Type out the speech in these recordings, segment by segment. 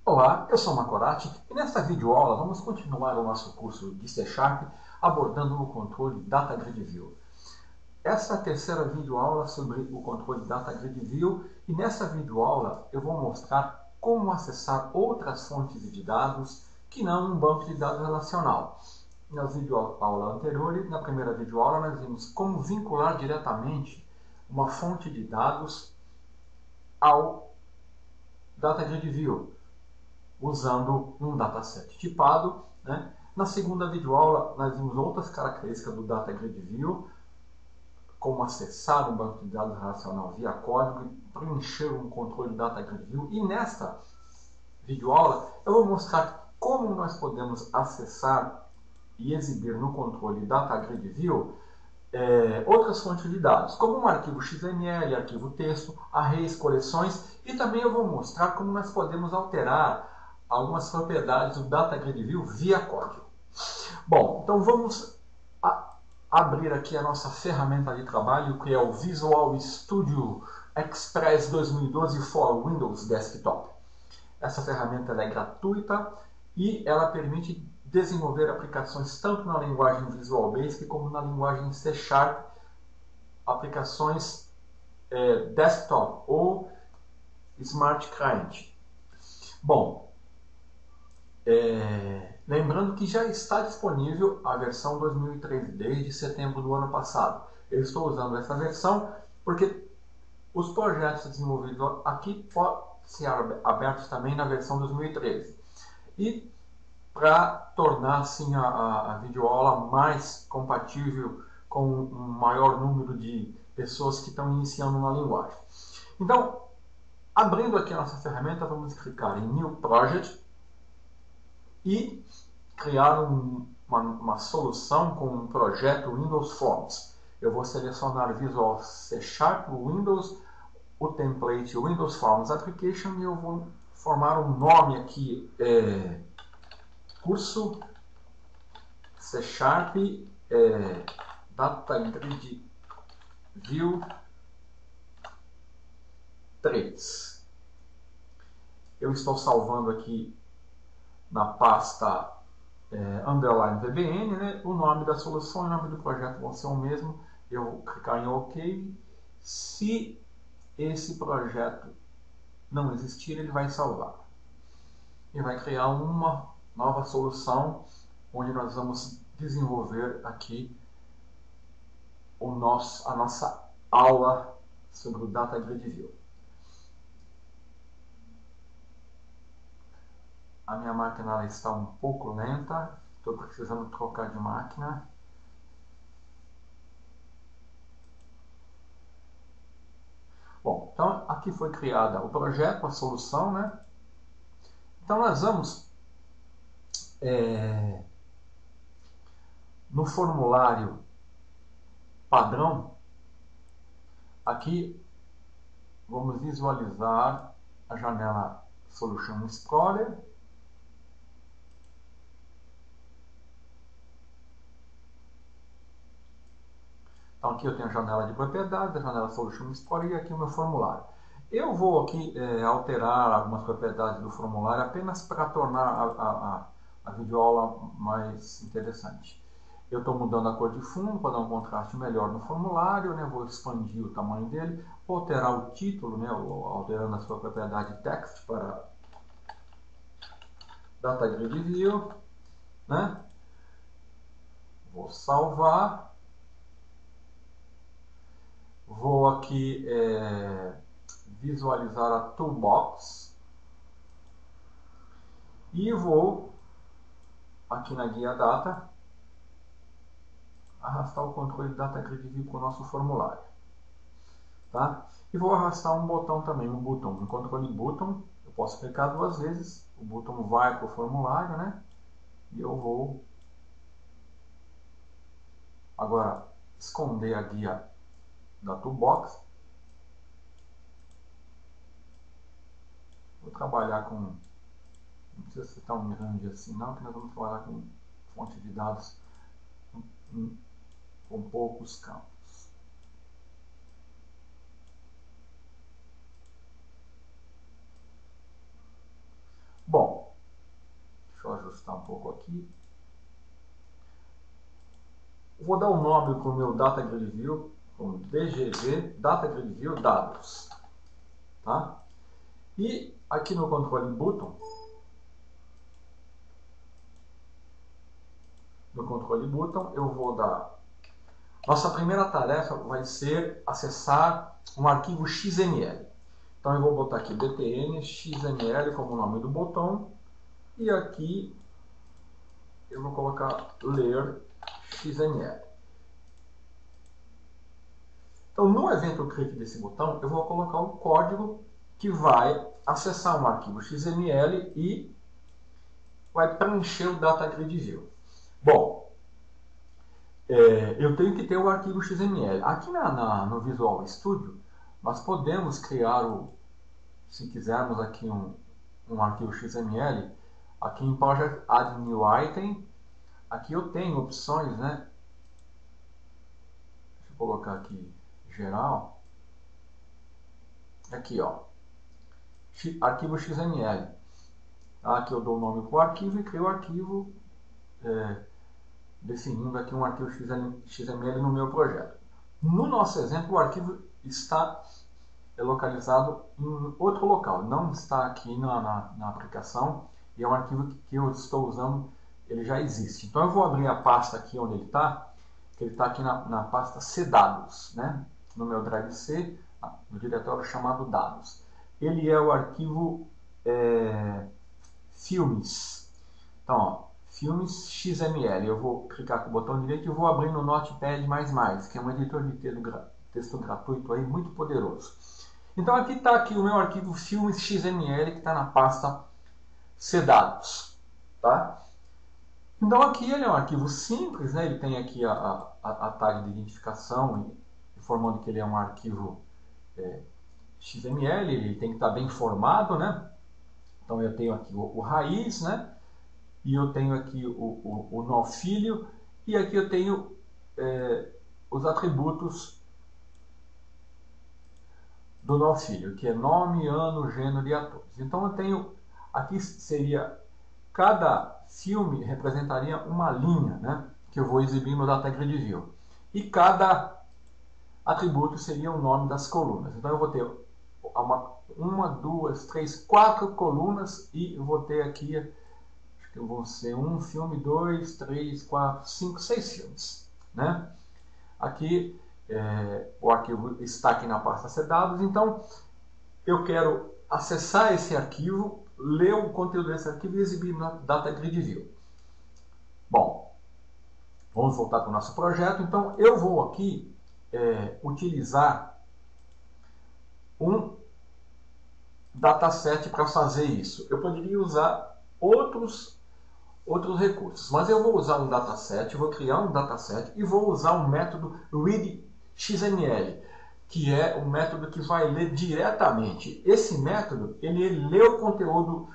Olá, eu sou Macorati e nesta videoaula vamos continuar o nosso curso de C# abordando o controle Data Grid View. Essa é a terceira videoaula sobre o controle Data Grid View e nessa videoaula eu vou mostrar como acessar outras fontes de dados que não um banco de dados relacional. Na videoaula anterior, na primeira videoaula, nós vimos como vincular diretamente uma fonte de dados ao Data Grid View, usando um dataset tipado. Né? Na segunda videoaula, nós vimos outras características do Data Grid View, como acessar um banco de dados relacional via código e preencher um controle Data Grid View. E nesta videoaula, eu vou mostrar como nós podemos acessar e exibir no controle Data Grid View outras fontes de dados, como um arquivo XML, arquivo texto, arrays, coleções, e também eu vou mostrar como nós podemos alterar algumas propriedades do Data Grid View via código. Bom, então vamos abrir aqui a nossa ferramenta de trabalho, que é o Visual Studio Express 2012 for Windows Desktop. Essa ferramenta é gratuita e ela permite desenvolver aplicações tanto na linguagem Visual Basic como na linguagem C#, aplicações desktop ou Smart Client. Bom, lembrando que já está disponível a versão 2013, desde setembro do ano passado. Eu estou usando essa versão porque os projetos desenvolvidos aqui podem ser abertos também na versão 2013. E para tornar assim, a videoaula mais compatível com um maior número de pessoas que estão iniciando na linguagem. Então, abrindo aqui a nossa ferramenta, vamos clicar em New Project e criar uma solução com um projeto Windows Forms. Eu vou selecionar Visual C# Windows, o template Windows Forms Application, e eu vou formar um nome aqui, curso C# Data Grid View 3. Eu estou salvando aqui na pasta underline VBN, né? O nome da solução e o nome do projeto vão ser o mesmo. Eu vou clicar em OK. Se esse projeto não existir, ele vai salvar. E vai criar uma nova solução, onde nós vamos desenvolver aqui a nossa aula sobre o Data Grid View. A minha máquina está um pouco lenta, estou precisando trocar de máquina. Bom, então aqui foi criada o projeto, a solução, né? Então nós vamos no formulário padrão, aqui vamos visualizar a janela Solution Explorer. Então aqui eu tenho a janela de propriedades, a janela Solution Explorer e aqui o meu formulário. Eu vou aqui alterar algumas propriedades do formulário apenas para tornar a videoaula mais interessante. Eu estou mudando a cor de fundo para dar um contraste melhor no formulário, né? Vou expandir o tamanho dele, vou alterar o título, né? Alterando a sua propriedade text para Data Grid View, né? Vou salvar. Vou aqui visualizar a toolbox e vou aqui na guia data arrastar o controle Data Grid View para o nosso formulário, tá? E vou arrastar um botão também, um controle button. Eu posso clicar duas vezes, o botão vai para o formulário, né? E eu vou agora esconder a guia da toolbox. Vou trabalhar com, não precisa ser tão grande assim não, que nós vamos trabalhar com fonte de dados com poucos campos. Bom, pouco aqui. Vou dar o nome para o meu Data Grid View, como DGV, Data Grid View Dados. Tá? E aqui no Controle Button, eu vou dar... Nossa primeira tarefa vai ser acessar um arquivo XML. Então eu vou botar aqui btn XML como nome do botão. E aqui eu vou colocar ler XML. Então no evento clique desse botão, eu vou colocar o código que vai acessar um arquivo XML e vai preencher o Data Grid View. Bom, eu tenho que ter o arquivo XML. Aqui no Visual Studio, nós podemos criar, se quisermos aqui um arquivo XML, aqui em Project Add New Item, aqui eu tenho opções, né? Deixa eu colocar aqui, geral. Aqui, ó, arquivo XML. Aqui eu dou o nome para o arquivo e crio o arquivo, definindo aqui um arquivo XML no meu projeto. No nosso exemplo, o arquivo está localizado em outro local, não está aqui na aplicação, e é um arquivo que eu estou usando, ele já existe. Então eu vou abrir a pasta aqui onde ele está, que ele está aqui na pasta cdados, né? No meu Drive C, no diretório chamado dados. Ele é o arquivo filmes. Então, ó, filmes XML. Eu vou clicar com o botão direito e vou abrir no Notepad++, que é um editor de texto gratuito aí, muito poderoso. Então aqui está aqui o meu arquivo filmes XML, que está na pasta cdados. Tá? Então aqui ele é um arquivo simples, né? Ele tem aqui a tag de identificação, informando que ele é um arquivo XML, ele tem que estar bem formado, né? Então eu tenho aqui o raiz, né? E eu tenho aqui o nó filho, e aqui eu tenho os atributos do nó filho, que é nome, ano, gênero e atores. Então eu tenho, aqui seria, cada filme representaria uma linha, né? Que eu vou exibir no Data Grid View. E cada atributo seria o nome das colunas. Então eu vou ter uma, duas, três, quatro colunas, e eu vou ter aqui, acho que vão ser um filme, dois, três, quatro, cinco, seis filmes, né? Aqui o arquivo está aqui na pasta cdados, então eu quero acessar esse arquivo, ler o conteúdo desse arquivo e exibir na Data Grid View. Bom, vamos voltar para o nosso projeto. Então eu vou aqui utilizar um dataset para fazer isso. Eu poderia usar outros recursos, mas eu vou usar um dataset, vou criar um dataset e vou usar um método readXML, que é um método que vai ler diretamente. Esse método, ele lê o conteúdo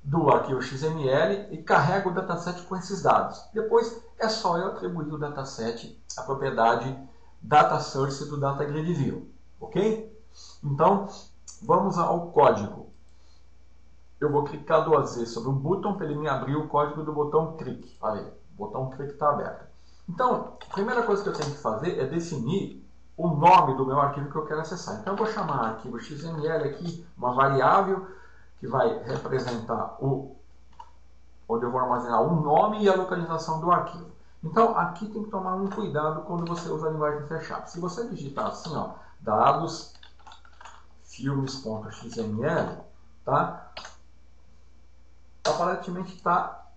do arquivo XML e carrega o dataset com esses dados. Depois é só eu atribuir o dataset à propriedade DataSource do Data Grid View, ok? Então, vamos ao código. Eu vou clicar duas vezes sobre o botão para ele me abrir o código do botão clique. Olha aí, o botão clique está aberto. Então, a primeira coisa que eu tenho que fazer é definir o nome do meu arquivo que eu quero acessar. Então, eu vou chamar arquivo XML aqui, uma variável que vai representar onde eu vou armazenar o nome e a localização do arquivo. Então, aqui tem que tomar um cuidado quando você usa a linguagem C#. Se você digitar assim, ó, dados filmes.xml, tá? Aparentemente está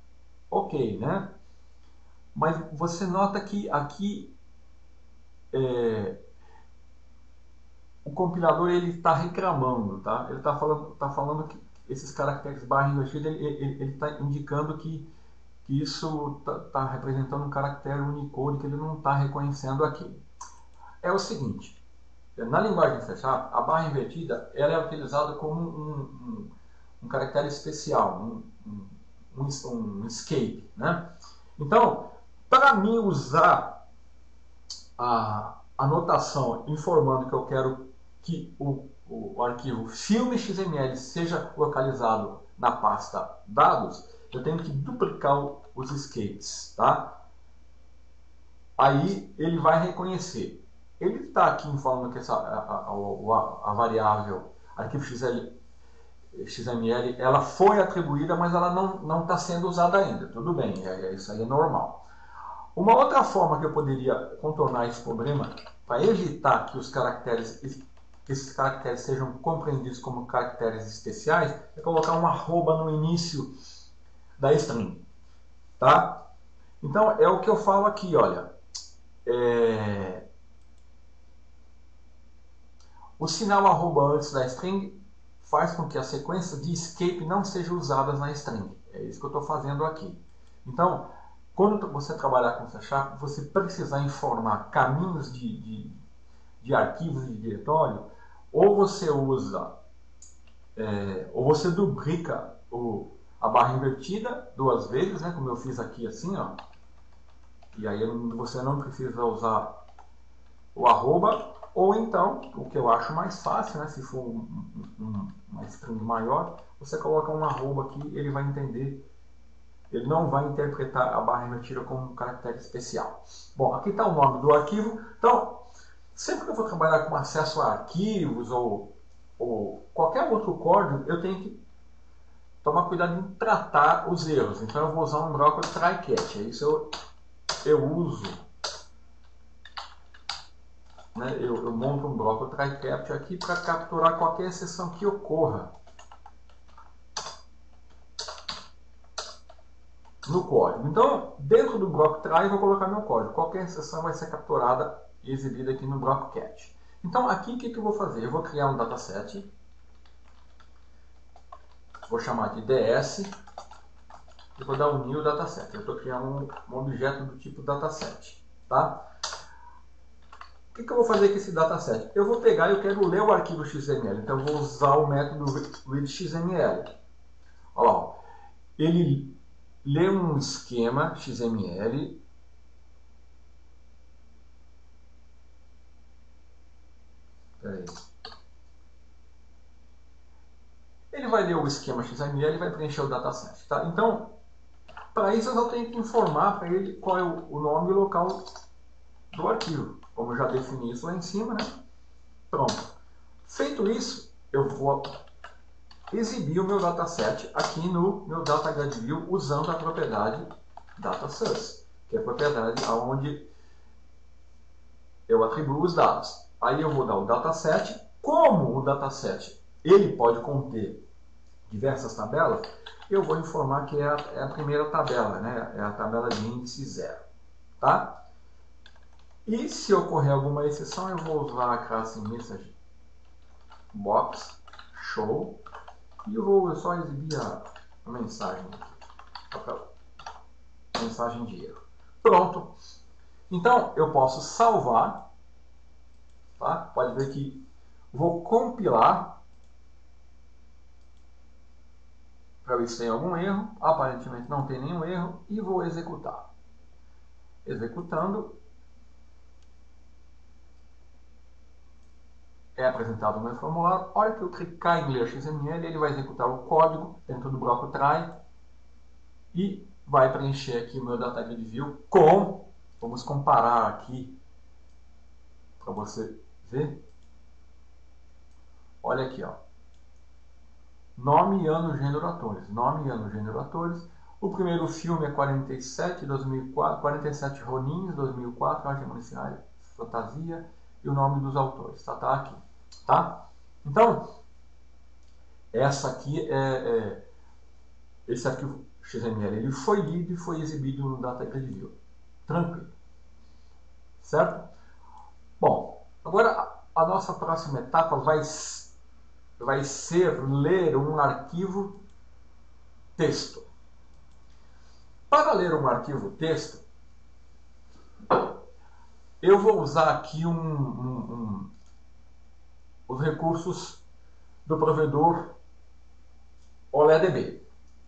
ok, né? Mas você nota que aqui o compilador ele está reclamando, tá? Ele está falando que esses caracteres barra invertida, ele está indicando que isso está representando um caractere Unicode que ele não está reconhecendo aqui. É o seguinte, na linguagem C#, a barra invertida ela é utilizada como um caractere especial, um escape, né? Então, para mim usar a anotação informando que eu quero que o arquivo filme.xml seja localizado na pasta dados, eu tenho que duplicar os escapes, tá? Aí ele vai reconhecer. Ele está aqui informando que a variável arquivo XML ela foi atribuída, mas ela não está sendo usada ainda. Tudo bem, isso aí é normal. Uma outra forma que eu poderia contornar esse problema, para evitar que esses caracteres sejam compreendidos como caracteres especiais, é colocar um arroba no início da string. Tá? Então, é o que eu falo aqui, olha. O sinal arroba antes da string faz com que a sequência de escape não seja usada na string. É isso que eu estou fazendo aqui. Então, quando você trabalhar com C#, você precisar informar caminhos de arquivos de diretório, ou você usa, ou você duplica a barra invertida 2 vezes, né, como eu fiz aqui assim, ó. E aí você não precisa usar o arroba, ou então, o que eu acho mais fácil, né, se for uma string maior, você coloca um arroba aqui, ele vai entender, ele não vai interpretar a barra invertida como um caractere especial. Bom, aqui está o nome do arquivo. Então, sempre que eu for trabalhar com acesso a arquivos ou qualquer outro código, eu tenho que tomar cuidado em tratar os erros. Então, eu vou usar um bloco try-catch. Isso eu uso, né? Eu monto um bloco try-catch aqui para capturar qualquer exceção que ocorra no código. Então, dentro do bloco try, eu vou colocar meu código. Qualquer exceção vai ser capturada e exibida aqui no bloco catch. Então, aqui o que eu vou fazer? Eu vou criar um dataset. Vou chamar de ds. E vou dar um new dataset. Eu estou criando um objeto do tipo dataset. Tá? O que eu vou fazer com esse dataset? Eu vou pegar e eu quero ler o arquivo XML. Então, eu vou usar o método readXML. Olha lá. Ele lê um esquema XML. Peraí. Ele vai ler o esquema XML e vai preencher o dataset. Tá? Então, para isso eu só tenho que informar para ele qual é o nome e o local do arquivo. Como eu já defini isso lá em cima, né? Pronto. Feito isso, eu vou exibir o meu dataset aqui no meu DataGradView usando a propriedade DataSource, que é a propriedade onde eu atribuo os dados. Aí eu vou dar o dataset. Como o dataset ele pode conter diversas tabelas, eu vou informar que é a primeira tabela, né? É a tabela de índice 0. Tá? E se ocorrer alguma exceção, eu vou usar a classe message box show e eu vou só exibir a mensagem aqui, mensagem de erro. Pronto. Então eu posso salvar, tá? Pode ver que vou compilar para ver se tem algum erro. Aparentemente não tem nenhum erro e vou executar. Executando, é apresentado o meu formulário. A hora que eu clicar em ler XML, ele vai executar o código dentro do bloco try e vai preencher aqui o meu DataGradView com, vamos comparar aqui para você ver. Olha aqui, ó. Nome, ano, gênero, atores. Nome, ano, gênero, atores. O primeiro filme é 47, 2004, 47 Ronins, 2004, Arte Municial, Fantasia, e o nome dos autores. Tá aqui. Tá? Então, essa aqui esse arquivo XML ele foi lido e foi exibido no DataGradView. Tranquilo. Certo? Bom, agora a nossa próxima etapa vai ser ler um arquivo texto. Para ler um arquivo texto, eu vou usar aqui os recursos do provedor OLEDB.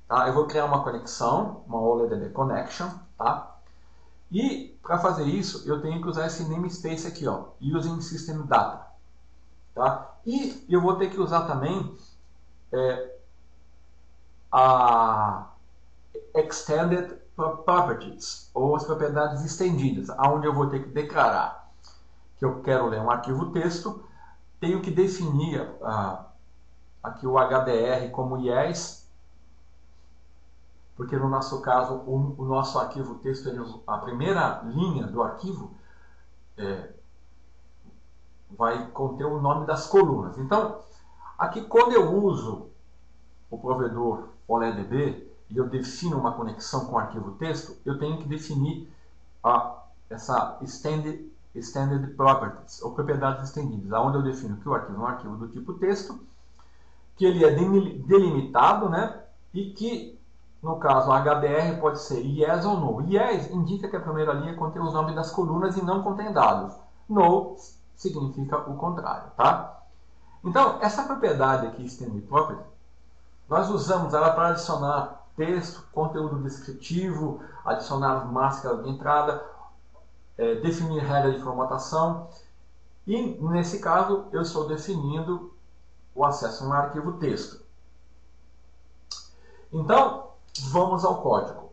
Tá? Eu vou criar uma conexão, uma OLEDB Connection, tá? E para fazer isso, eu tenho que usar esse namespace aqui, ó, Using System Data. Tá? E eu vou ter que usar também a Extended Properties, ou as propriedades estendidas, onde eu vou ter que declarar que eu quero ler um arquivo texto, tenho que definir aqui o HDR como yes, porque no nosso caso o nosso arquivo texto, a primeira linha do arquivo vai conter o nome das colunas. Então, aqui quando eu uso o provedor OLEDB e eu defino uma conexão com o arquivo texto, eu tenho que definir essa Extended Properties, ou propriedades estendidas, onde eu defino que o arquivo é um arquivo do tipo texto, que ele é delimitado, né? E que, no caso, a HDR pode ser yes ou no. Yes indica que a primeira linha contém os nomes das colunas e não contém dados. No significa o contrário, tá? Então, essa propriedade aqui, Extended Property, nós usamos ela para adicionar texto, conteúdo descritivo, adicionar máscara de entrada, definir regra de formatação. E, nesse caso, eu estou definindo o acesso a um arquivo texto. Então, vamos ao código.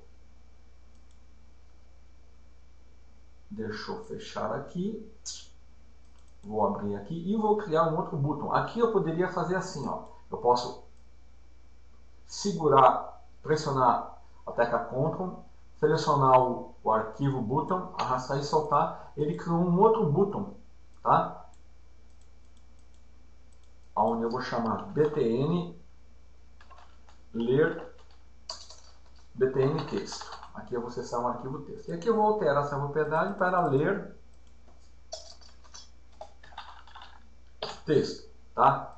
Deixa eu fechar aqui. Vou abrir aqui e vou criar um outro botão. Aqui eu poderia fazer assim, ó. Eu posso segurar, pressionar a tecla Ctrl, selecionar o arquivo botão, arrastar e soltar. Ele criou um outro botão, tá? Onde eu vou chamar btn ler btn texto. Aqui eu vou acessar um arquivo texto. E aqui eu vou alterar essa propriedade para ler texto, tá?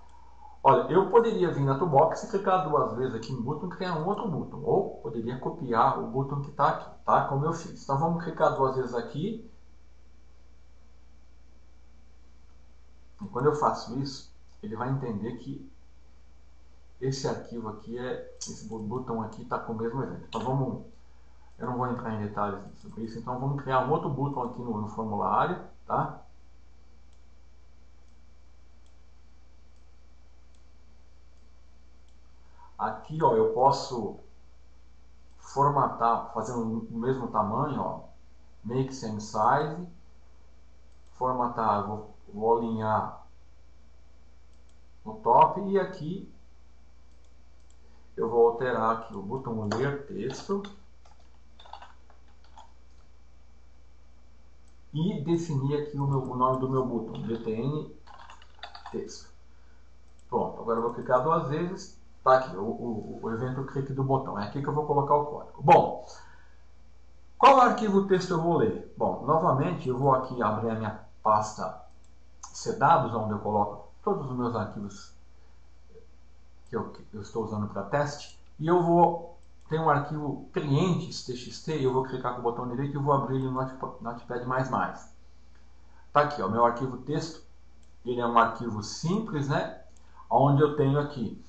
Olha, eu poderia vir na toolbox e clicar duas vezes aqui no botão e criar um outro botão. Ou poderia copiar o botão que está aqui, tá? Como eu fiz. Então vamos clicar duas vezes aqui. E quando eu faço isso, ele vai entender que esse arquivo aqui esse botão aqui está com o mesmo evento. Então eu não vou entrar em detalhes sobre isso, então vamos criar um outro botão aqui no formulário, tá? Aqui, ó, eu posso formatar, fazer o mesmo tamanho, ó, make same size, formatar, vou alinhar no top e aqui eu vou alterar aqui o botão ler texto e definir aqui o nome do meu botão, btn texto. Pronto, agora eu vou clicar duas vezes, tá aqui o evento clique do botão, é aqui que eu vou colocar o código. Bom, qual arquivo texto eu vou ler? Bom, novamente eu vou aqui abrir a minha pasta cdados, onde eu coloco todos os meus arquivos que eu estou usando para teste, e eu vou ter um arquivo clientes.txt, eu vou clicar com o botão direito e vou abrir ele no Notepad++. Tá aqui, ó, meu arquivo texto, ele é um arquivo simples, né? Onde eu tenho aqui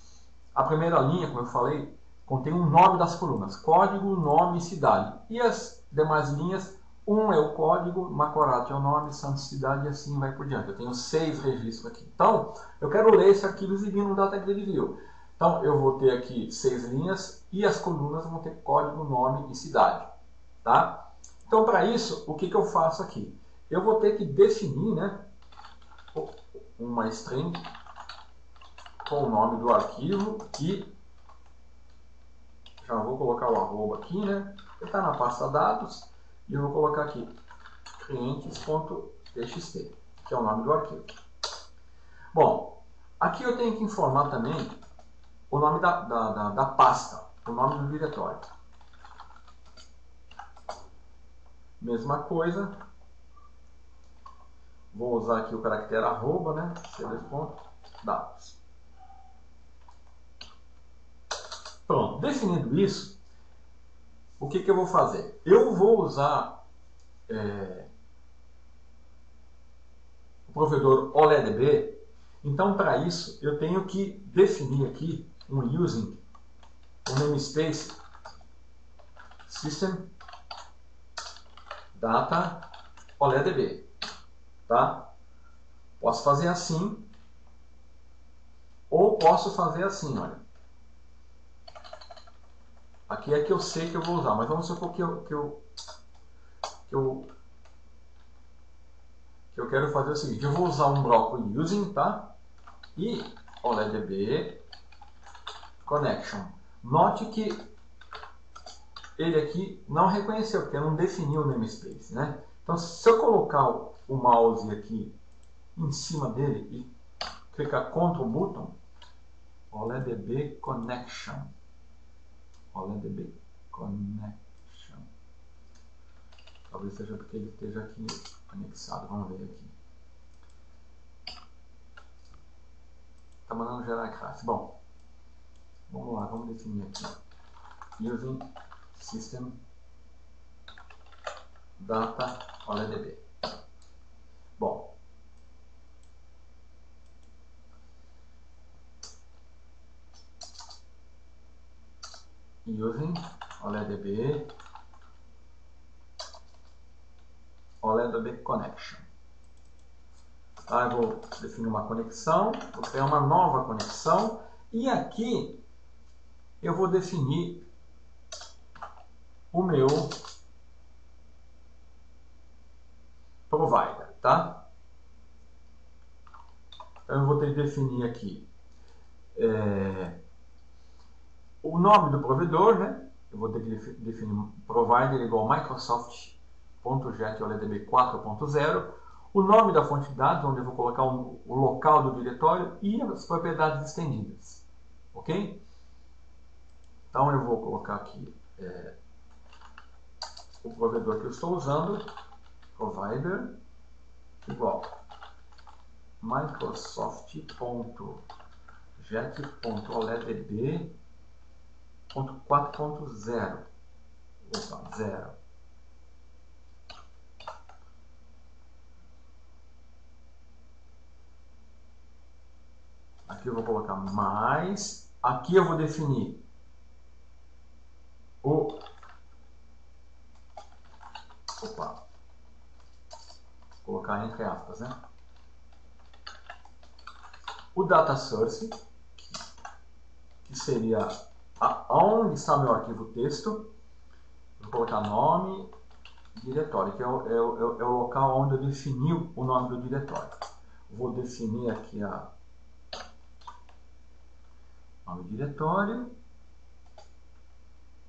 a primeira linha, como eu falei, contém o nome das colunas, código, nome e cidade. E as demais linhas, um é o código, Macorati é o nome, Santos cidade e assim vai por diante. Eu tenho 6 registros aqui. Então, eu quero ler esse arquivo exibindo no Data Grid View. Então, eu vou ter aqui 6 linhas e as colunas vão ter código, nome e cidade. Tá? Então, para isso, o que eu faço aqui? Eu vou ter que definir, né, uma string com o nome do arquivo e já vou colocar o arroba aqui, né? Ele está na pasta dados e eu vou colocar aqui clientes.txt, que é o nome do arquivo. Bom, aqui eu tenho que informar também o nome da pasta, o nome do diretório. Mesma coisa, vou usar aqui o caractere arroba, né? c2.dados. Pronto, definindo isso, o que eu vou fazer? Eu vou usar o provedor OLEDB. Então, para isso, eu tenho que definir aqui um using, um namespace system data OLEDB. Tá? Posso fazer assim, ou posso fazer assim, olha. Aqui é que eu sei que eu vou usar, mas vamos supor que eu quero fazer o seguinte, eu vou usar um bloco using, tá? E OLEDB connection. Note que ele aqui não reconheceu, porque não definiu o namespace, né? Então, se eu colocar o mouse aqui em cima dele e clicar Ctrl Button, OLEDB connection. OLEDB connection. Talvez seja porque ele esteja aqui anexado. Vamos ver aqui. Está mandando gerar classe. Bom, vamos lá, vamos definir aqui. Using System Data OLEDB. Bom, using OLEDB connection. Tá, eu vou definir uma conexão, vou criar uma nova conexão e aqui eu vou definir o meu provider, tá? Então eu vou ter que definir aqui o nome do provedor, né? Eu vou ter que definir provider igual Microsoft.jet OLEDB 4.0, o nome da fonte de dados, onde eu vou colocar o local do diretório e as propriedades estendidas, ok? Então eu vou colocar aqui o provedor que eu estou usando, provider igual Microsoft.jet.OLEDB.4.0. Opa, 0. Aqui eu vou colocar mais. Aqui eu vou definir o... Opa. Vou colocar entre aspas, né? O data source, que seria onde está meu arquivo texto. Vou colocar nome, diretório, que é o local onde eu defini o nome do diretório. Vou definir aqui nome do diretório.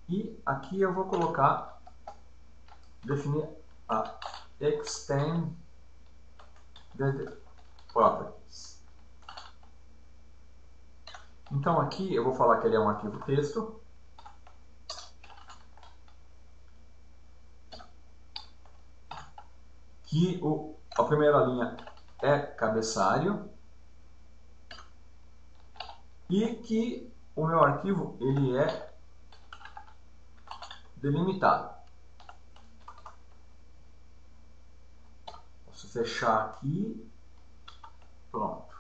E aqui eu vou colocar, definir a extended properties. Então aqui eu vou falar que ele é um arquivo texto. Que a primeira linha é cabeçalho. E que o meu arquivo ele é delimitado. Posso fechar aqui. Pronto.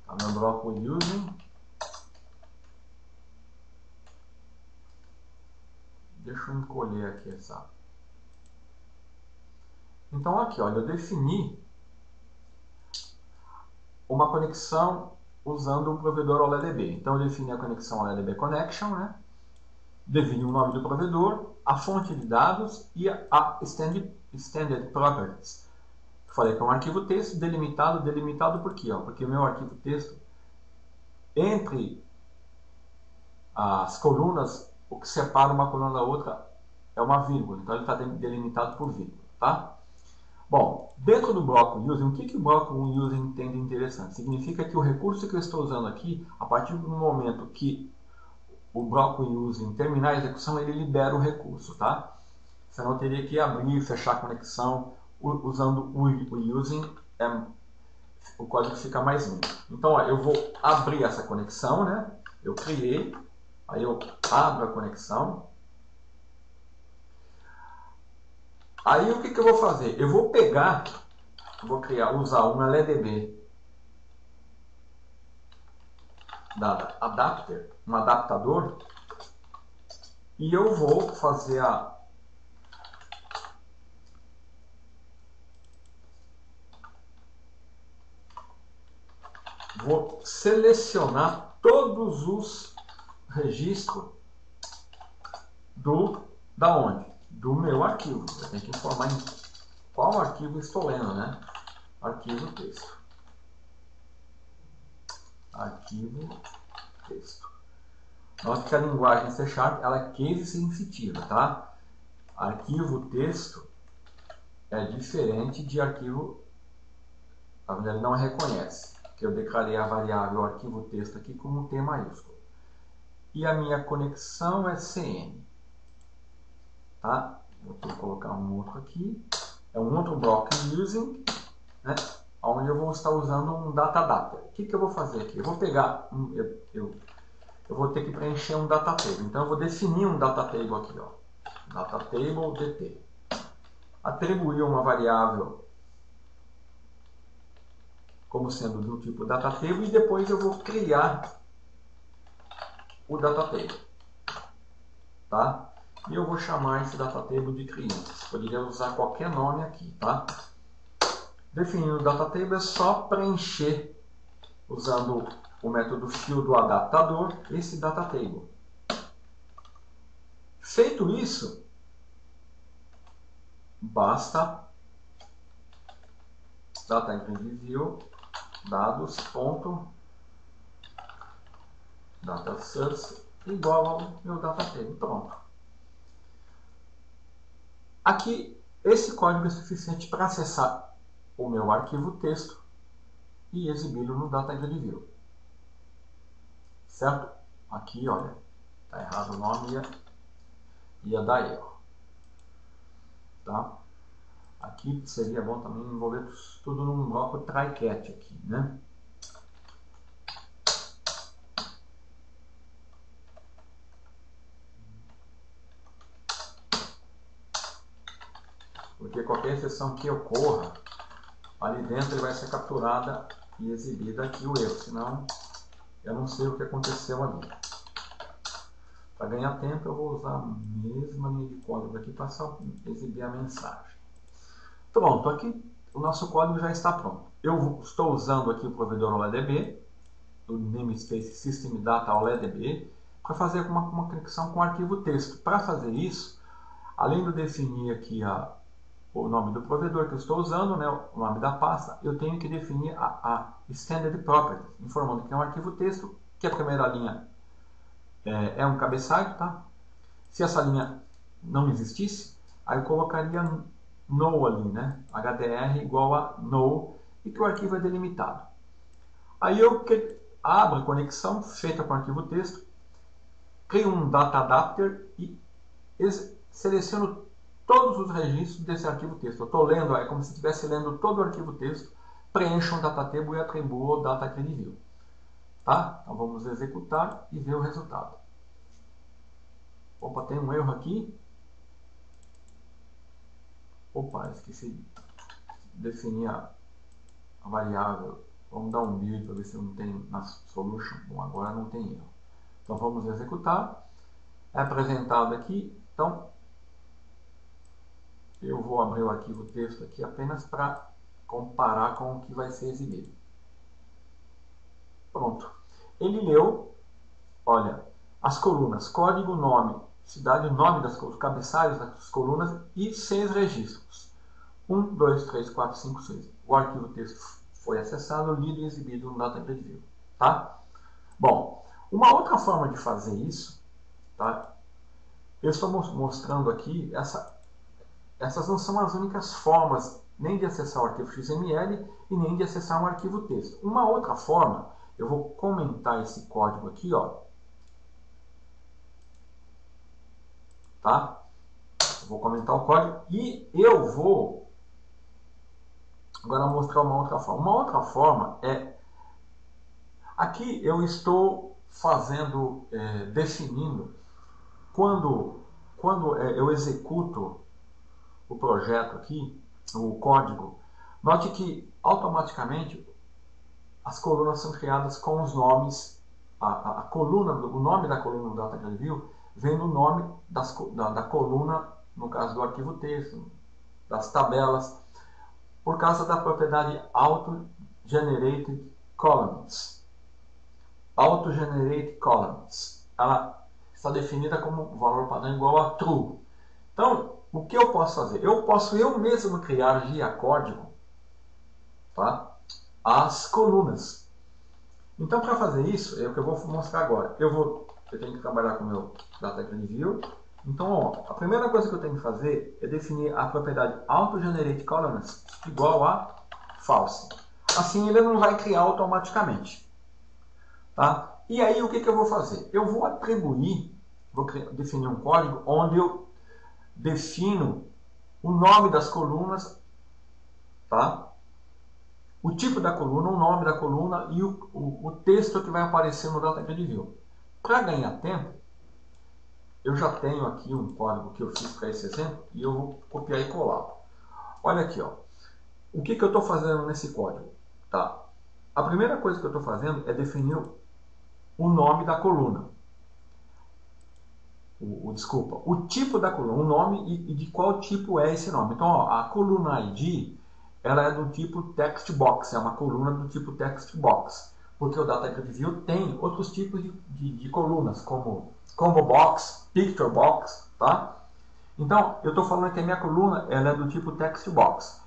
Tá meu bloco using. Deixa eu encolher aqui essa. Então aqui, olha, eu defini uma conexão usando um provedor OLEDB. Então eu defini a conexão OLEDB Connection, né? Defini o nome do provedor, a fonte de dados e a Extended Properties. Falei que é um arquivo texto delimitado. Delimitado por quê? Porque o meu arquivo texto, entre as colunas, o que separa uma coluna da outra é uma vírgula. Então ele está delimitado por vírgula, tá? Bom, dentro do bloco using, o que o bloco using tem de interessante? Significa que o recurso que eu estou usando aqui, a partir do momento que o bloco using terminar a execução, ele libera o recurso, tá? Você não teria que abrir e fechar a conexão usando o using, o código fica mais limpo. Então, ó, eu vou abrir essa conexão, né? Eu criei, aí eu abro a conexão. Aí o que eu vou fazer? Eu vou pegar, usar um LDB adapter, um adaptador, e eu vou fazer vou selecionar todos os registros da onde? Do meu arquivo. Eu tenho que informar em qual arquivo estou lendo, né? Arquivo texto. Arquivo texto. Note que a linguagem C# ela é case sensitiva, tá? Arquivo texto é diferente de arquivo, ele não reconhece, que eu declarei a variável arquivo texto aqui como T maiúsculo. E a minha conexão é CN. Tá? Vou ter que colocar um outro aqui. É um outro bloco using, né? Onde eu vou estar usando um data adapter. O que eu vou fazer aqui? Eu vou pegar, eu vou ter que preencher um data table. Então eu vou definir um data table aqui, ó. Data table dt. Atribuir uma variável como sendo do tipo data table e depois eu vou criar o data table. Tá? E eu vou chamar esse data table de clientes. Poderia usar qualquer nome aqui, tá? Definindo o data table é só preencher, usando o método fill do adaptador, esse data table. Feito isso, basta data_view dados ponto data source igual ao meu data table. Pronto. Aqui, esse código é suficiente para acessar o meu arquivo texto e exibi-lo no data_view. Certo? Aqui, olha, está errado o nome, ia dar erro. Tá? Aqui seria bom também envolver tudo num bloco try-catch aqui, né? Porque qualquer exceção que ocorra, ali dentro ele vai ser capturada e exibida aqui o erro, senão eu não sei o que aconteceu ali. Para ganhar tempo eu vou usar a mesma linha de código aqui para só exibir a mensagem. Pronto, aqui o nosso código já está pronto. Eu estou usando aqui o provedor OLEDB, o namespace System Data OLEDB, para fazer uma conexão com o arquivo texto. Para fazer isso, além de definir aqui o nome do provedor que eu estou usando, né, o nome da pasta, eu tenho que definir a Standard Property, informando que é um arquivo texto, que a primeira linha é um cabeçalho, tá? Se essa linha não existisse, aí eu colocaria no ali, né? HDR igual a no, e que o arquivo é delimitado. Aí eu abro a conexão feita com o arquivo texto, crio um data adapter e seleciono todos os registros desse arquivo texto. Eu estou lendo, é como se estivesse lendo todo o arquivo texto, preencho um data table e atribuo o data_view. Tá? Então vamos executar e ver o resultado. Opa, tem um erro aqui. Opa, esqueci de definir a variável. Vamos dar um build para ver se não tem na solution. Bom, agora não tem erro. Então vamos executar. É apresentado aqui. Então eu vou abrir o arquivo texto aqui apenas para comparar com o que vai ser exibido. Pronto. Ele leu, olha, as colunas, código, nome, cidade, nome das colunas, cabeçalhos das colunas e 6 registros. 1, 2, 3, 4, 5, 6. O arquivo texto foi acessado, lido e exibido no data_view. Tá? Bom, uma outra forma de fazer isso, tá? Eu estou mostrando aqui, essas não são as únicas formas nem de acessar o arquivo XML e nem de acessar um arquivo texto. Uma outra forma, eu vou comentar esse código aqui, ó. Tá? Eu vou comentar o código e eu vou agora mostrar uma outra forma. Uma outra forma é, aqui eu estou fazendo, definindo, quando eu executo o projeto aqui, o código, note que automaticamente as colunas são criadas com os nomes, o nome da coluna do data_view vem no nome da coluna, no caso do arquivo texto, das tabelas, por causa da propriedade auto-generated columns. Auto-generate columns. Ela está definida como valor padrão igual a true. Então, o que eu posso fazer? Eu posso eu mesmo criar via código, tá, as colunas. Então, para fazer isso, é o que eu vou mostrar agora. Eu tenho que trabalhar com o meu Data Grid View. Então, ó, a primeira coisa que eu tenho que fazer é definir a propriedade auto-generate columns igual a false. Assim, ele não vai criar automaticamente. Tá? E aí, o que eu vou fazer? Eu vou atribuir, definir um código onde eu defino o nome das colunas, tá? O tipo da coluna, o nome da coluna e o texto que vai aparecer no Data Grid View. Para ganhar tempo, eu já tenho aqui um código que eu fiz para esse exemplo e eu vou copiar e colar. Olha aqui, ó. O que eu estou fazendo nesse código? Tá? A primeira coisa que eu estou fazendo é definir o nome da coluna. Desculpa, o tipo da coluna, o nome e de qual tipo é esse nome. Então, ó, a coluna ID, ela é do tipo text box, é uma coluna do tipo text box, porque o Data Grid View tem outros tipos de colunas, como combo box, picture box, tá? Então, eu estou falando que a minha coluna ela é do tipo text box.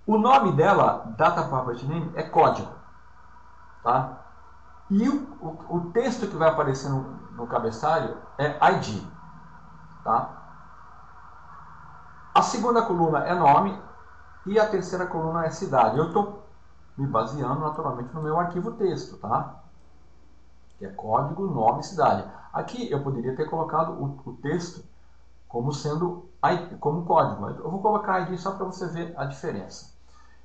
O nome dela, Data Property Name, é código, tá? E o texto que vai aparecer no cabeçalho é ID. Tá? A segunda coluna é nome e a terceira coluna é cidade. Eu estou me baseando naturalmente no meu arquivo texto, tá? Que é código, nome e cidade. Aqui eu poderia ter colocado o texto como sendo como código. Eu vou colocar ID só para você ver a diferença.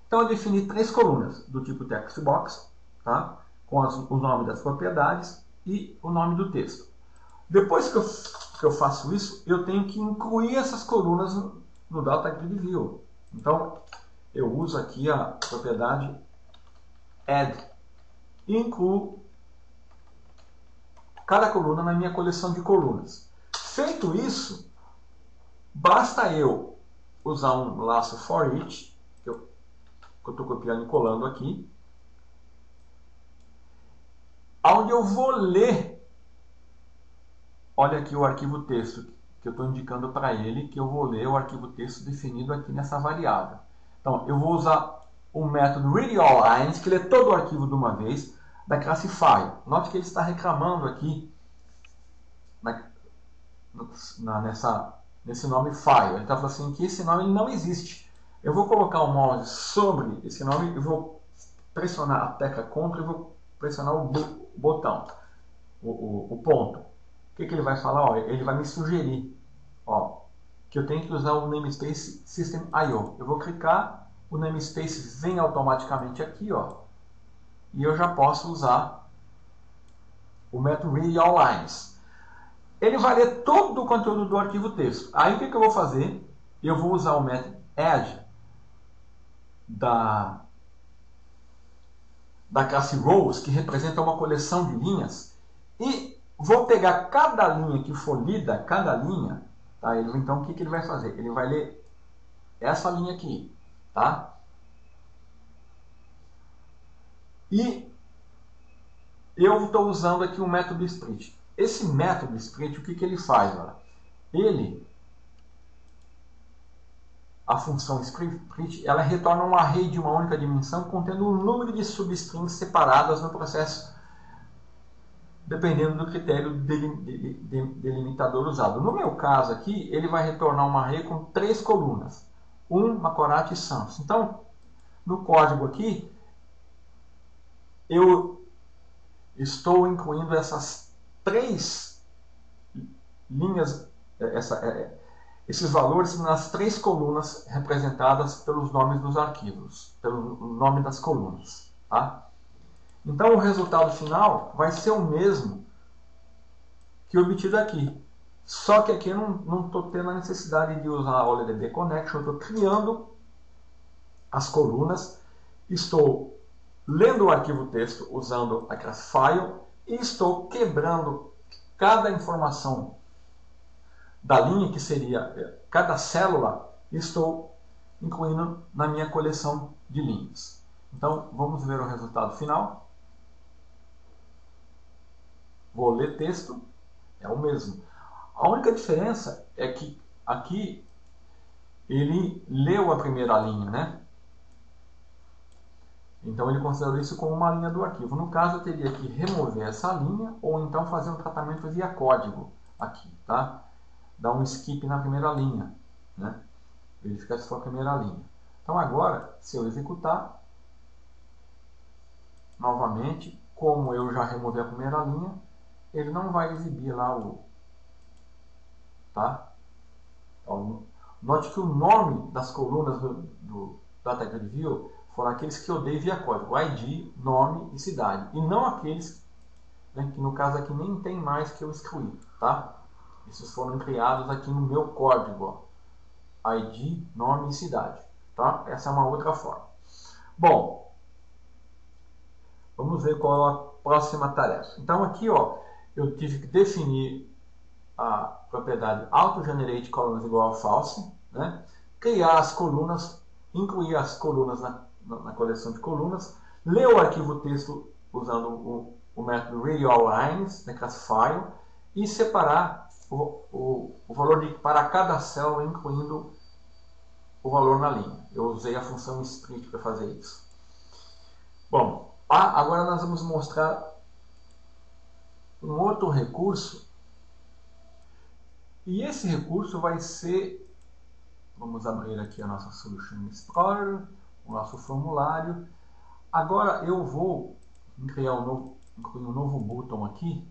Então eu defini 3 colunas do tipo text box, tá? Com o nome das propriedades e o nome do texto. Depois que eu faço isso, eu tenho que incluir essas colunas no Data Grid View. Então, eu uso aqui a propriedade add e incluo cada coluna na minha coleção de colunas. Feito isso, basta eu usar um laço for each, que eu estou copiando e colando aqui, onde eu vou ler. Olha aqui o arquivo texto que eu estou indicando para ele que eu vou ler o arquivo texto definido aqui nessa variável. Então, eu vou usar o método readAllLines, que lê todo o arquivo de uma vez, da classe file. Note que ele está reclamando aqui nesse nome file. Ele está falando assim que esse nome não existe. Eu vou colocar o mouse sobre esse nome e vou pressionar a tecla Ctrl e vou pressionar o botão, o ponto. O que ele vai falar? Ó, ele vai me sugerir, ó, que eu tenho que usar o namespace system.io. Eu vou clicar, o namespace vem automaticamente aqui, ó, e eu já posso usar o método readAllLines. Ele vai ler todo o conteúdo do arquivo texto. Aí o que eu vou fazer? Eu vou usar o método add da classe rows, que representa uma coleção de linhas, e vou pegar cada linha que for lida, cada linha, tá? Então o que ele vai fazer? Ele vai ler essa linha aqui, tá? E eu estou usando aqui o método split. Esse método split, o que ele faz? Olha? A função split, ela retorna um array de uma única dimensão contendo um número de substrings separadas no processo, dependendo do critério delimitador usado. No meu caso aqui, ele vai retornar um array com 3 colunas, Macorati e Santos. Então, no código aqui, eu estou incluindo essas 3 linhas, esses valores nas 3 colunas representadas pelos nomes dos arquivos, pelo nome das colunas. Tá? Então o resultado final vai ser o mesmo que obtido aqui. Só que aqui eu não estou tendo a necessidade de usar a OLEDB Connection, eu estou criando as colunas, estou lendo o arquivo texto usando a classe file e estou quebrando cada informação da linha, que seria cada célula, estou incluindo na minha coleção de linhas. Então, vamos ver o resultado final. vou ler texto, é o mesmo. A única diferença é que aqui ele leu a primeira linha, né? Então ele considerou isso como uma linha do arquivo. No caso, eu teria que remover essa linha ou então fazer um tratamento via código aqui, tá? Dar um skip na primeira linha, né? Verificar se for a primeira linha. Então agora, se eu executar, novamente, como eu já removi a primeira linha, ele não vai exibir lá o... Tá? Então, note que o nome das colunas do Data Grid View foram aqueles que eu dei via código, ID, nome e cidade, e não aqueles, né, que no caso aqui nem tem mais que eu excluí, tá? Esses foram criados aqui no meu código, ó. ID, nome e cidade, tá? Essa é uma outra forma. Bom, vamos ver qual é a próxima tarefa. Então aqui, ó, eu tive que definir a propriedade AutoGenerate columns igual a false, né? Criar as colunas, incluir as colunas na coleção de colunas, ler o arquivo texto usando o método RadioLines, né, classify, e separar o valor para cada célula, incluindo o valor na linha. Eu usei a função split para fazer isso. Bom, agora nós vamos mostrar um outro recurso. E esse recurso vai ser, vamos abrir aqui a nossa Solution Explorer, o nosso formulário. Agora eu vou criar incluir um novo botão aqui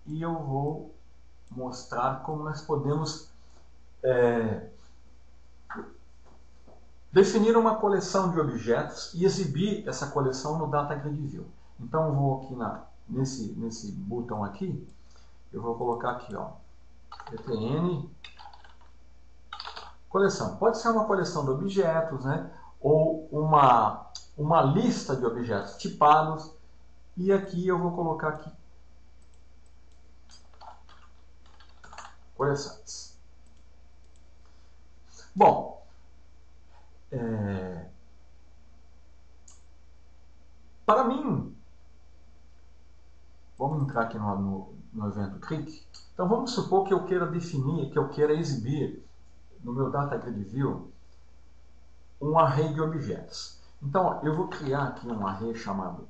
e eu vou mostrar como nós podemos definir uma coleção de objetos e exibir essa coleção no Data Grid View. Então eu vou aqui nesse botão aqui, eu vou colocar aqui, ó, btn coleção. Pode ser uma coleção de objetos, né? Ou uma lista de objetos tipados. E aqui eu vou colocar aqui coleções. Bom, para mim, vamos entrar aqui no evento click. Então vamos supor que eu queira definir, que eu queira exibir no meu Data Grid View um array de objetos. Então eu vou criar aqui um array chamado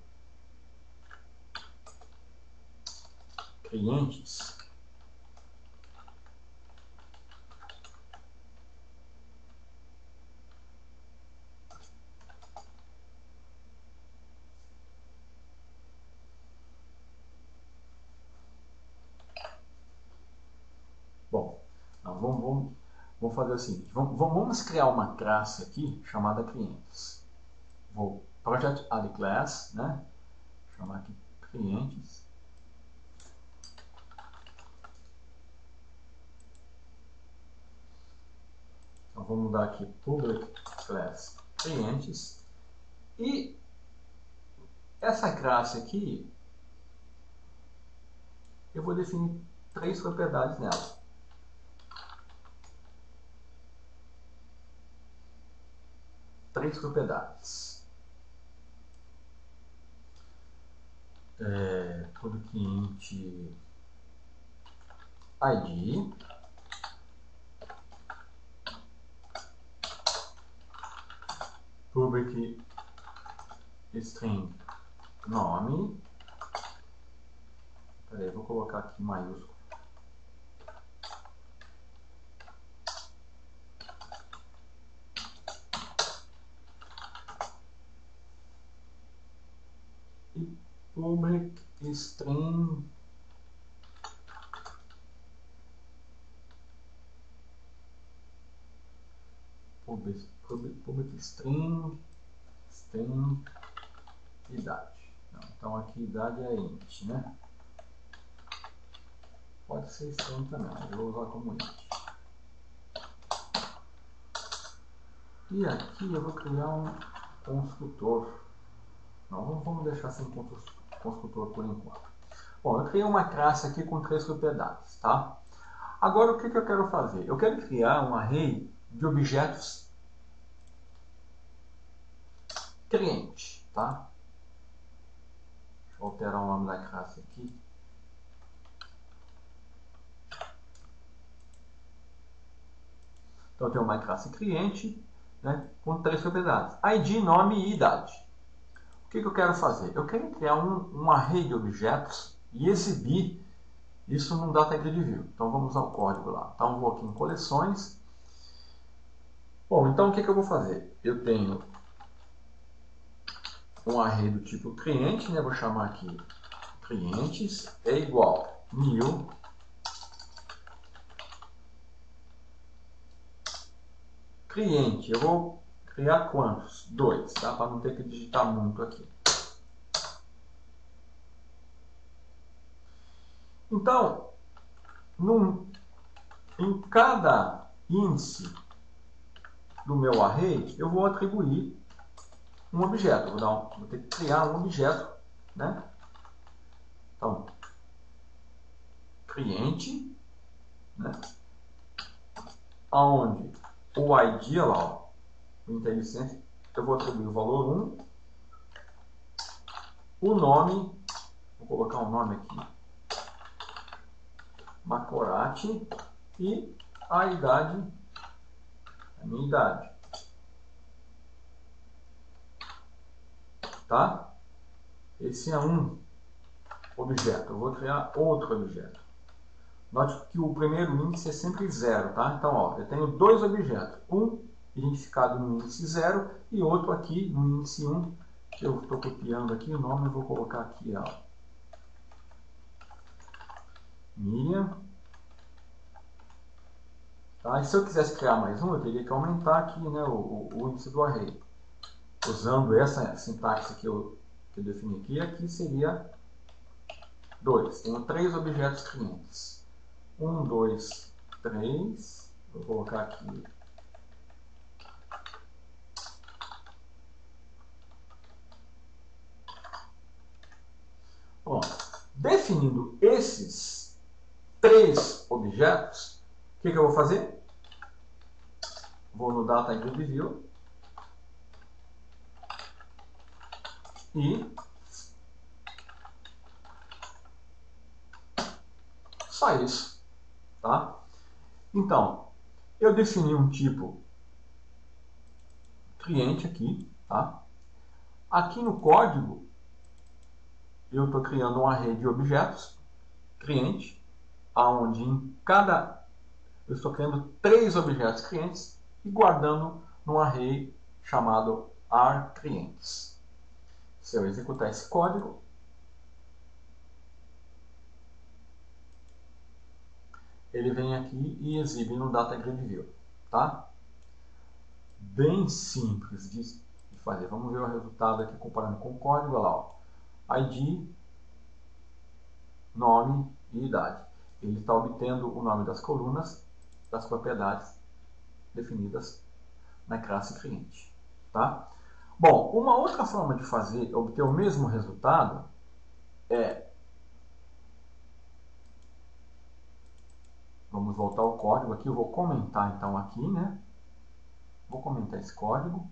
clientes. Bom, então, vamos fazer o seguinte, vamos criar uma classe aqui chamada clientes. Vou project add class, né? Chamar aqui clientes. Então vamos dar aqui public class clientes. E essa classe aqui, eu vou definir 3 propriedades nela. Public int ID, public string nome. Peraí, vou colocar aqui maiúsculo. E public string public string idade. Então aqui idade é int, né? Pode ser string também, eu vou usar como int. E aqui eu vou criar um construtor. Não, vamos deixar sem construtor por enquanto. Bom, eu criei uma classe aqui com 3 propriedades, tá? Agora o que eu quero fazer? Eu quero criar um array de objetos cliente, tá? Vou alterar o nome da classe aqui. Então eu tenho uma classe cliente, né, com 3 propriedades: ID, nome e idade. O que eu quero fazer? Eu quero criar um array de objetos e exibir isso num DataGrid View. Então vamos ao código lá. Então vou aqui em coleções. Bom, então o que eu vou fazer? Eu tenho um array do tipo cliente, né? Vou chamar aqui clientes é igual new cliente. Eu vou criar quantos? 2, tá? Para não ter que digitar muito aqui. Então, em cada índice do meu array, eu vou atribuir um objeto. Vou ter que criar um objeto, né? Então, cliente, né? Onde o ID, olha lá, ó, o IntelliSense, eu vou atribuir o valor 1, o nome, vou colocar um nome aqui, Macorati, e a idade, a minha idade. Tá? Esse é um objeto. Eu vou criar outro objeto. Note que o primeiro índice é sempre 0, tá? Então, ó, eu tenho 2 objetos. Um identificado no índice 0 e outro aqui no índice 1. Que eu estou copiando aqui o nome, eu vou colocar aqui, ó, Miriam. Tá? E se eu quisesse criar mais um, eu teria que aumentar aqui, né, o índice do array. Usando essa sintaxe que eu defini aqui, aqui seria 2. Tenho 3 objetos clientes. 1, 2, 3. Vou colocar aqui. Bom, definindo esses 3 objetos, o que eu vou fazer? Vou no DataGrid View e só isso, tá? Então, eu defini um tipo cliente aqui, tá? Aqui no código, eu estou criando um array de objetos cliente, aonde em cada eu estou criando 3 objetos clientes e guardando num array chamado arClientes. Se eu executar esse código, ele vem aqui e exibe no DataGrid View, tá? Bem simples de fazer. Vamos ver o resultado aqui comparando com o código. Olha lá, ó. ID, nome e idade. Ele está obtendo o nome das colunas das propriedades definidas na classe cliente, tá? Bom, uma outra forma de fazer, obter o mesmo resultado é... Vamos voltar ao código aqui, eu vou comentar então aqui, né? Vou comentar esse código.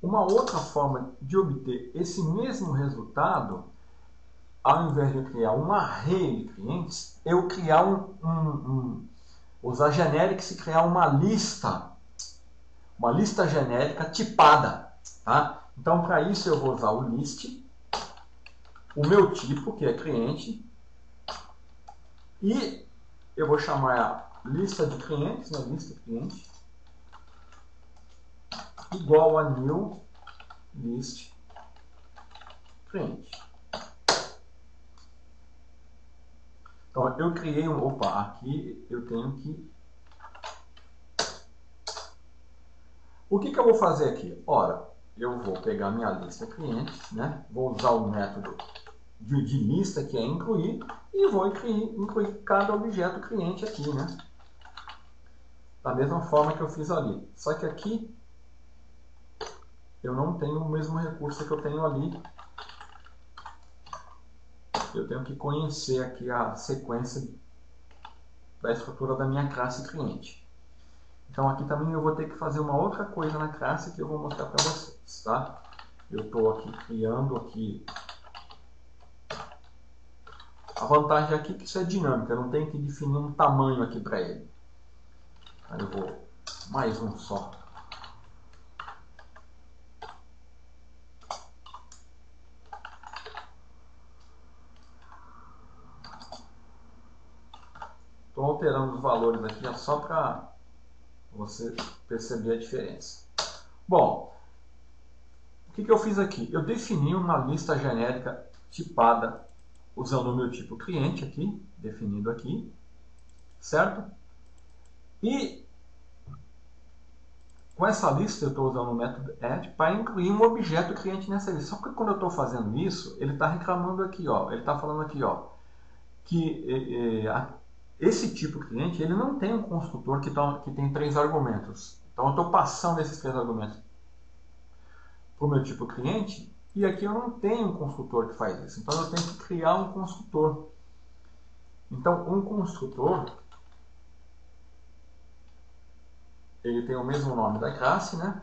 Uma outra forma de obter esse mesmo resultado, ao invés de eu criar um array de clientes, eu criar usar generics e criar uma lista genérica tipada, tá? Então, para isso eu vou usar o list, o meu tipo, que é cliente, e eu vou chamar a lista de clientes, né? Lista cliente, igual a new list cliente. Então, eu criei um... Opa, aqui eu tenho que... O que eu vou fazer aqui? Ora, eu vou pegar minha lista clientes, né? Vou usar o método de lista, que é incluir, e vou incluir cada objeto cliente aqui, né? Da mesma forma que eu fiz ali. Só que aqui eu não tenho o mesmo recurso que eu tenho ali. Eu tenho que conhecer aqui a sequência da estrutura da minha classe cliente. Então aqui também eu vou ter que fazer uma outra coisa na classe que eu vou mostrar para vocês, tá? Eu estou aqui criando aqui A vantagem aqui é que isso é dinâmico, eu não tenho que definir um tamanho aqui para ele. Aí eu vou mais um só. Estou alterando os valores aqui só para você perceber a diferença. Bom, o que eu fiz aqui? Eu defini uma lista genérica tipada usando o meu tipo cliente aqui, definido aqui, certo? E com essa lista eu estou usando o método add para incluir um objeto cliente nessa lista. Só que quando eu estou fazendo isso, ele está reclamando aqui, ó, ele está falando aqui, ó, que esse tipo cliente ele não tem um construtor que tem 3 argumentos. Então eu estou passando esses 3 argumentos para o meu tipo cliente e aqui eu não tenho um construtor que faz isso. Então eu tenho que criar um construtor. Então um construtor ele tem o mesmo nome da classe, né?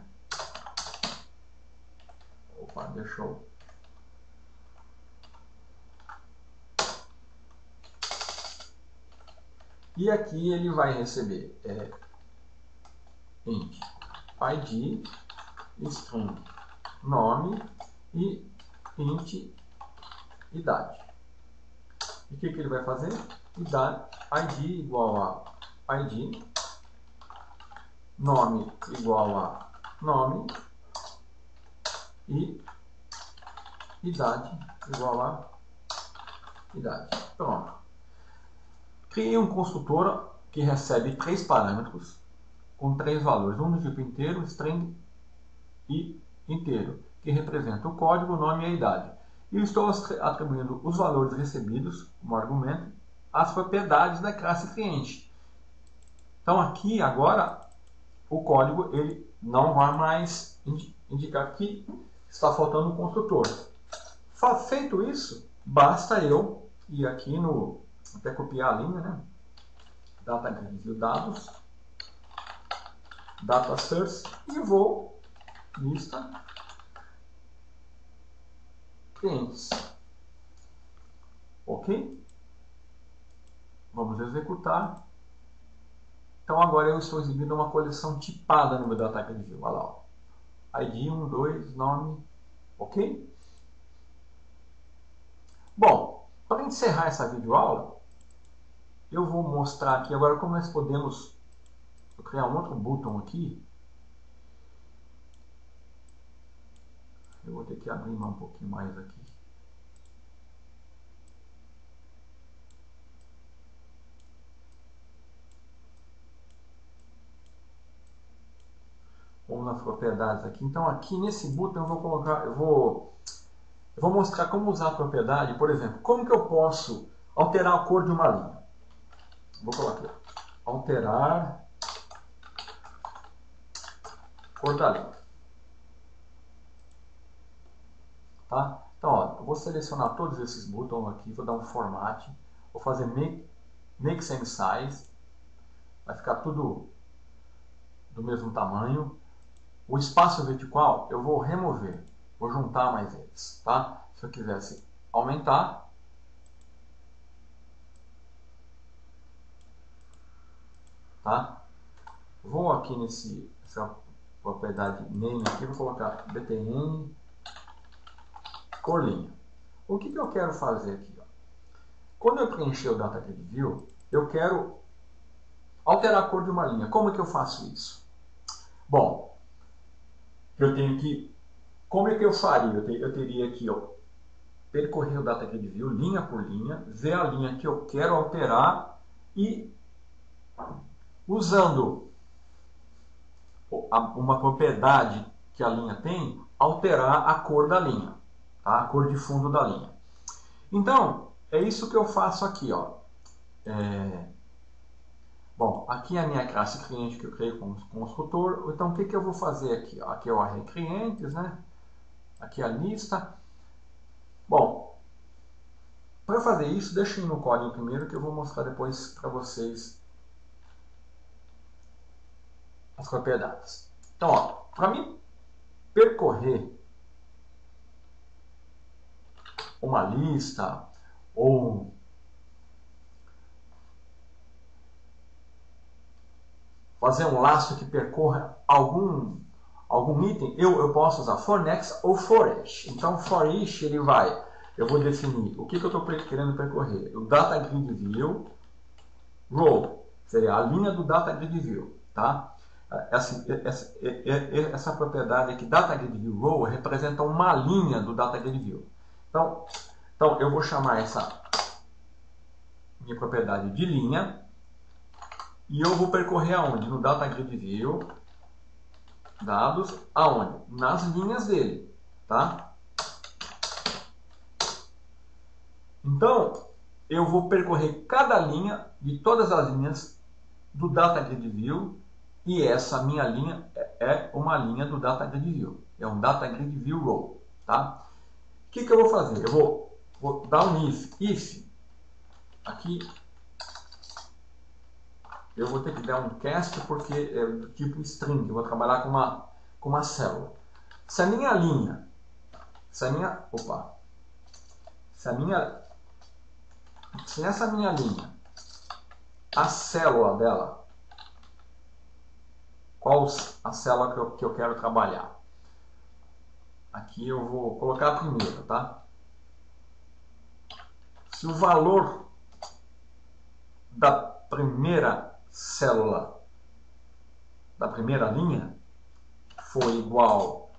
Opa, deixa eu... E aqui ele vai receber int id, string nome e int idade. E o que ele vai fazer? id igual a id, nome igual a nome e idade igual a idade. Pronto. Criei um construtor que recebe 3 parâmetros com 3 valores, um do tipo inteiro, string e inteiro, que representa o código, o nome e a idade. E eu estou atribuindo os valores recebidos como argumento às propriedades da classe cliente. Então aqui agora o código ele não vai mais indicar que está faltando um construtor. Feito isso, basta eu ir aqui no, até copiar a linha, né? Data grid dados, data source e vou lista clientes. Ok? Vamos executar. Então agora eu estou exibindo uma coleção tipada no meu data grid view. Olha lá, ó. ID 1, 2, nome, ok? Bom, para encerrar essa videoaula, eu vou mostrar aqui agora como nós podemos criar um outro botão aqui. Eu vou ter que abrir um pouquinho mais aqui. Vamos nas propriedades aqui. Então aqui nesse botão eu vou colocar, eu vou mostrar como usar a propriedade, por exemplo, como que eu posso alterar a cor de uma linha. Vou colocar aqui, alterar cor da linha. Tá? Então, ó, eu vou selecionar todos esses botões aqui, vou dar um format, vou fazer make same size, vai ficar tudo do mesmo tamanho. O espaço vertical eu vou remover, vou juntar mais eles, tá? Se eu quisesse aumentar, tá? Vou aqui nessa propriedade name aqui, vou colocar btn cor linha. O que eu quero fazer aqui? Ó? Quando eu preencher o data grid view, eu quero alterar a cor de uma linha. Como é que eu faço isso? Bom, eu tenho que... Como é que eu faria? Eu teria aqui, ó, percorrer o data grid view linha por linha, ver a linha que eu quero alterar e, usando uma propriedade que a linha tem, alterar a cor da linha, tá? A cor de fundo da linha. Então, é isso que eu faço aqui, ó. Bom, aqui é a minha classe cliente que eu criei como construtor. Então, o que eu vou fazer aqui? Aqui é o array clientes, né? Aqui é a lista. Bom, para fazer isso, deixa eu ir no código primeiro que eu vou mostrar depois para vocês as propriedades. Então, para mim percorrer uma lista ou fazer um laço que percorra algum item, eu posso usar for next ou for each. Então, for each, eu vou definir o que eu estou querendo percorrer. O data grid view, row, seria a linha do data grid view, tá? Essa propriedade aqui, data grid view row, representa uma linha do data grid view. Então eu vou chamar essa minha propriedade de linha e eu vou percorrer aonde? No data grid view, dados, aonde? Nas linhas dele, tá? Então, eu vou percorrer cada linha de todas as linhas do data grid view e essa minha linha é uma linha do data grid view. É um data grid view row, tá? O que eu vou fazer? Eu vou dar um if aqui. Eu vou ter que dar um cast porque é do tipo string. Eu vou trabalhar com uma célula. Se essa minha linha, a célula dela, qual a célula que eu quero trabalhar? Aqui eu vou colocar a primeira, tá? Se o valor da primeira célula, da primeira linha, for igual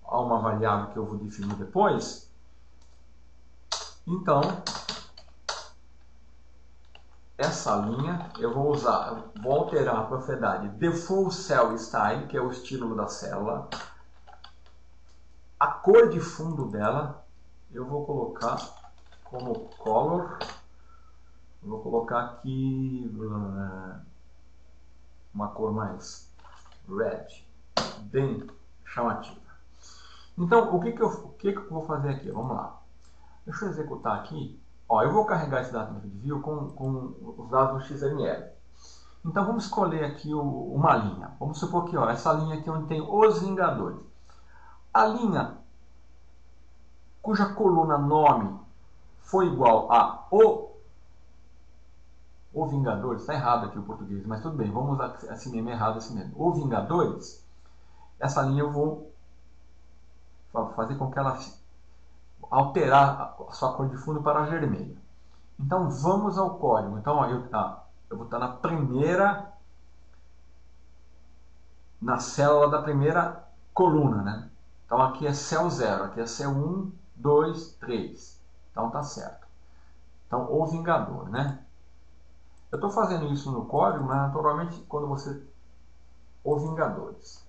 a uma variável que eu vou definir depois, então essa linha eu vou alterar a propriedade default cell style, que é o estilo da célula. A cor de fundo dela eu vou colocar como color. Vou colocar aqui uma cor mais red, bem chamativa. Então, o que eu vou fazer aqui? Vamos lá. Deixa eu executar aqui. Ó, eu vou carregar esse dado grid view com os dados do XML. Então, vamos escolher aqui uma linha. Vamos supor que essa linha aqui onde tem os Vingadores. A linha cuja coluna nome foi igual a o Vingadores, está errado aqui o português, mas tudo bem, vamos usar assim mesmo, errado assim mesmo. O Vingadores, essa linha eu vou fazer com que ela alterar a sua cor de fundo para vermelho. Então vamos ao código. Então ó, eu vou estar na célula da primeira coluna, né? Então aqui é cell 0, aqui é cell 1, 2, 3. Então tá certo. Então o Vingador, né? Eu estou fazendo isso no código, mas naturalmente quando você... O Vingadores.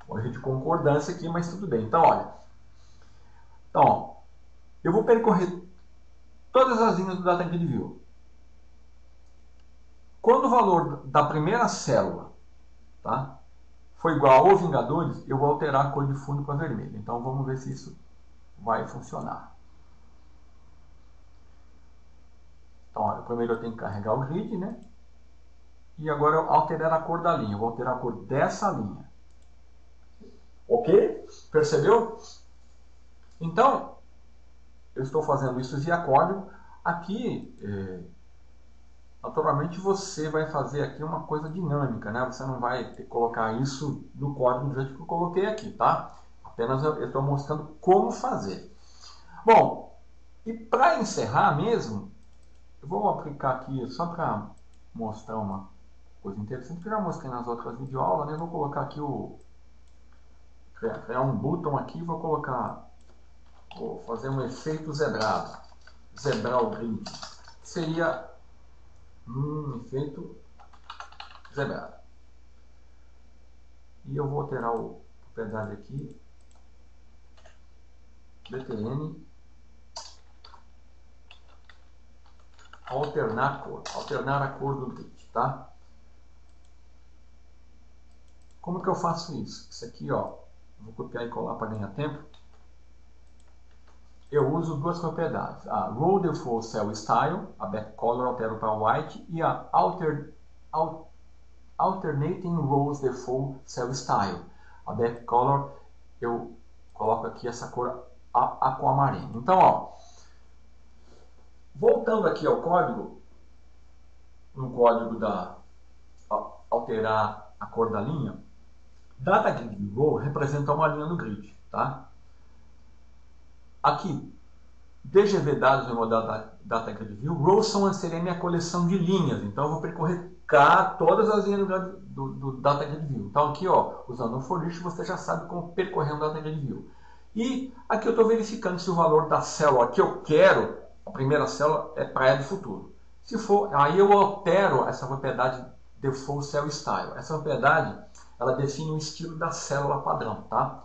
Hoje de concordância aqui, mas tudo bem. Então, olha. Então, ó, eu vou percorrer todas as linhas do Data Grid View. Quando o valor da primeira célula, tá, for igual ao Vingadores, eu vou alterar a cor de fundo para vermelho. Então, vamos ver se isso vai funcionar. Então, olha, primeiro eu tenho que carregar o grid, né? E agora eu alterar a cor da linha. Eu vou alterar a cor dessa linha. Ok? Percebeu? Então, eu estou fazendo isso via código. Aqui, naturalmente, você vai fazer aqui uma coisa dinâmica, né? Você não vai ter que colocar isso no código do jeito que eu coloquei aqui, tá? Apenas eu estou mostrando como fazer. Bom, e para encerrar mesmo, eu vou aplicar aqui só para mostrar uma coisa interessante que eu já mostrei nas outras videoaulas, né? Eu vou colocar aqui criar um botão aqui, vou fazer um efeito zebrado, zebrar o grid, seria um efeito zebrado. E eu vou alterar a propriedade aqui, btn, alternar a cor do grid, tá? Como que eu faço isso? Isso aqui, ó, vou copiar e colar para ganhar tempo. Eu uso duas propriedades, a Row Default Cell Style, a Backcolor altero para White, e a Alternating Rows Default Cell Style. A Backcolor eu coloco aqui essa cor aquamarina. Então, ó, voltando aqui ao código, no código alterar a cor da linha, Data Grid View Row representa uma linha no grid. Tá? Aqui, DGV dados no modelo Data Grid View, rows seria minha coleção de linhas, então eu vou percorrer todas as linhas do Data Grid View. Então aqui, ó, usando o for each, você já sabe como percorrer um Data Grid View. E aqui eu estou verificando se o valor da célula que eu quero, a primeira célula, é praia do futuro. Se for, aí eu altero essa propriedade default cell style. Essa propriedade, ela define o estilo da célula padrão, tá?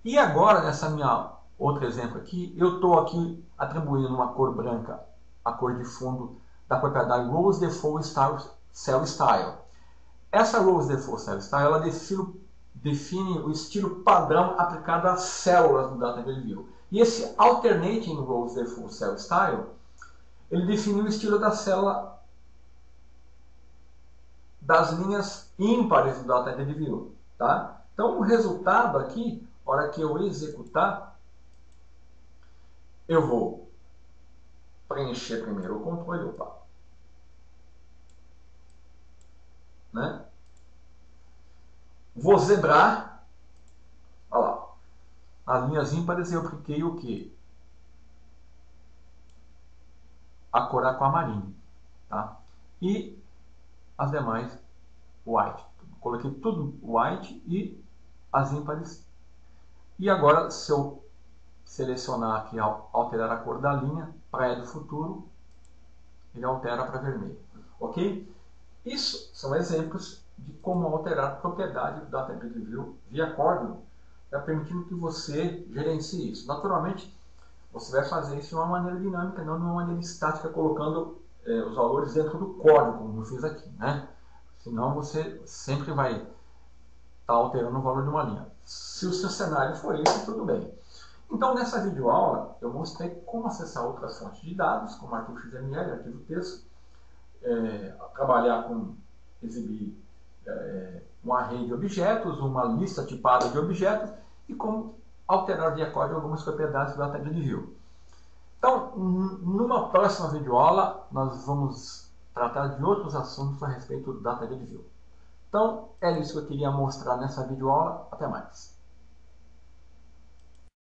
E agora, nessa minha outro exemplo aqui, eu estou aqui atribuindo uma cor branca, a cor de fundo da propriedade Rows Default Cell Style. Essa Rows Default Cell Style, ela define o estilo padrão aplicado às células do Data Grid View. E esse Alternating Rows Default Cell Style, ele define o estilo da célula das linhas ímpares do Data Grid View. Tá? Então, o resultado aqui, na hora que eu executar, eu vou preencher primeiro o controle, né? Vou zebrar, olha lá, as linhas ímpares eu apliquei o que? A cor aquamarina, tá? E as demais white. Coloquei tudo white e as ímpares. E agora, se eu selecionar aqui, alterar a cor da linha, praia do futuro, ele altera para vermelho. Ok? Isso são exemplos de como alterar a propriedade do Data Grid View via código, permitindo que você gerencie isso. Naturalmente, você vai fazer isso de uma maneira dinâmica, não de uma maneira estática, colocando os valores dentro do código, como eu fiz aqui, né? Senão você sempre vai estar alterando o valor de uma linha. Se o seu cenário for esse, tudo bem. Então, nessa videoaula, eu mostrei como acessar outras fontes de dados, como arquivo XML, arquivo texto, trabalhar com exibir um array de objetos, uma lista tipada de objetos, e como alterar via código algumas propriedades do Data Grid View. Então, numa próxima videoaula, nós vamos tratar de outros assuntos a respeito do Data Grid View. Então, é isso que eu queria mostrar nessa videoaula. Até mais!